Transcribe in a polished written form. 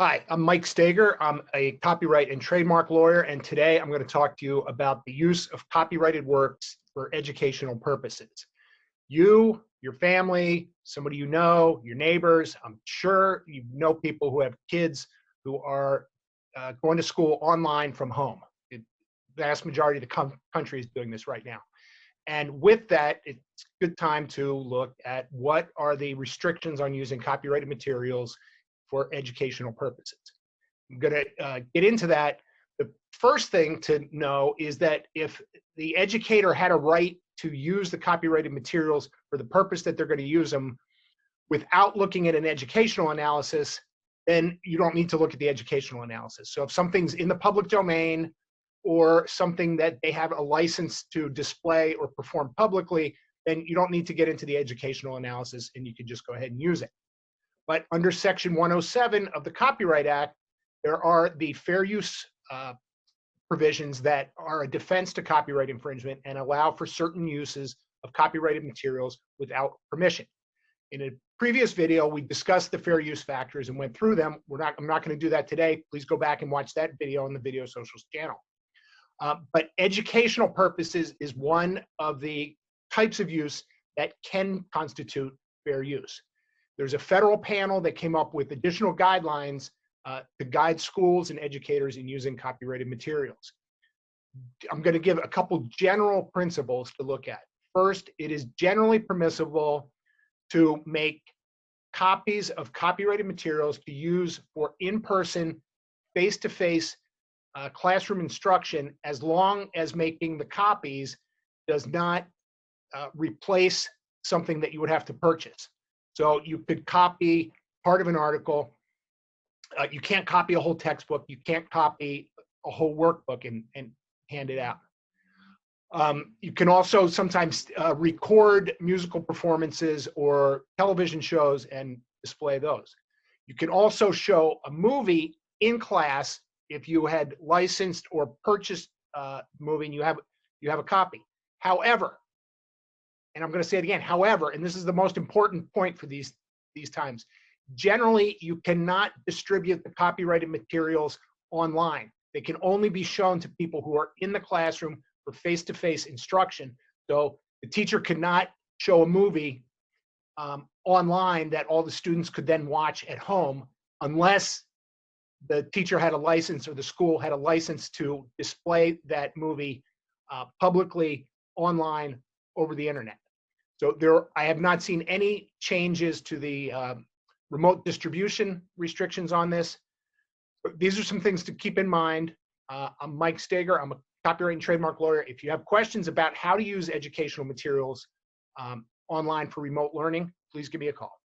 Hi, I'm Mike Steger. I'm a copyright and trademark lawyer, and today I'm going to talk to you about the use of copyrighted works for educational purposes. You, your family, somebody you know, your neighbors, I'm sure you know people who have kids who are going to school online from home. The vast majority of the country is doing this right now. And with that, it's a good time to look at what are the restrictions on using copyrighted materials for educational purposes. I'm going to get into that. The first thing to know is that if the educator had a right to use the copyrighted materials for the purpose that they're going to use them without looking at an educational analysis, then you don't need to look at the educational analysis. So if something's in the public domain or something that they have a license to display or perform publicly, then you don't need to get into the educational analysis and you can just go ahead and use it. But under Section 107 of the Copyright Act, there are the fair use provisions that are a defense to copyright infringement and allow for certain uses of copyrighted materials without permission. In a previous video, we discussed the fair use factors and went through them. I'm not going to do that today. Please go back and watch that video on the Videosocials channel. But educational purposes is one of the types of use that can constitute fair use. There's a federal panel that came up with additional guidelines to guide schools and educators in using copyrighted materials. I'm going to give a couple general principles to look at. First, it is generally permissible to make copies of copyrighted materials to use for in-person, face-to-face classroom instruction, as long as making the copies does not replace something that you would have to purchase. So you could copy part of an article. You can't copy a whole textbook. You can't copy a whole workbook and hand it out. You can also sometimes record musical performances or television shows and display those. You can also show a movie in class if you had licensed or purchased a movie and you have a copy. However, and I'm going to say it again, however, and this is the most important point for these times, generally you cannot distribute the copyrighted materials online. They can only be shown to people who are in the classroom for face-to-face instruction. So the teacher could not show a movie online that all the students could then watch at home unless the teacher had a license or the school had a license to display that movie publicly online over the internet. So I have not seen any changes to the remote distribution restrictions on this. But these are some things to keep in mind. I'm Mike Steger. I'm a copyright and trademark lawyer. If you have questions about how to use educational materials online for remote learning, please give me a call.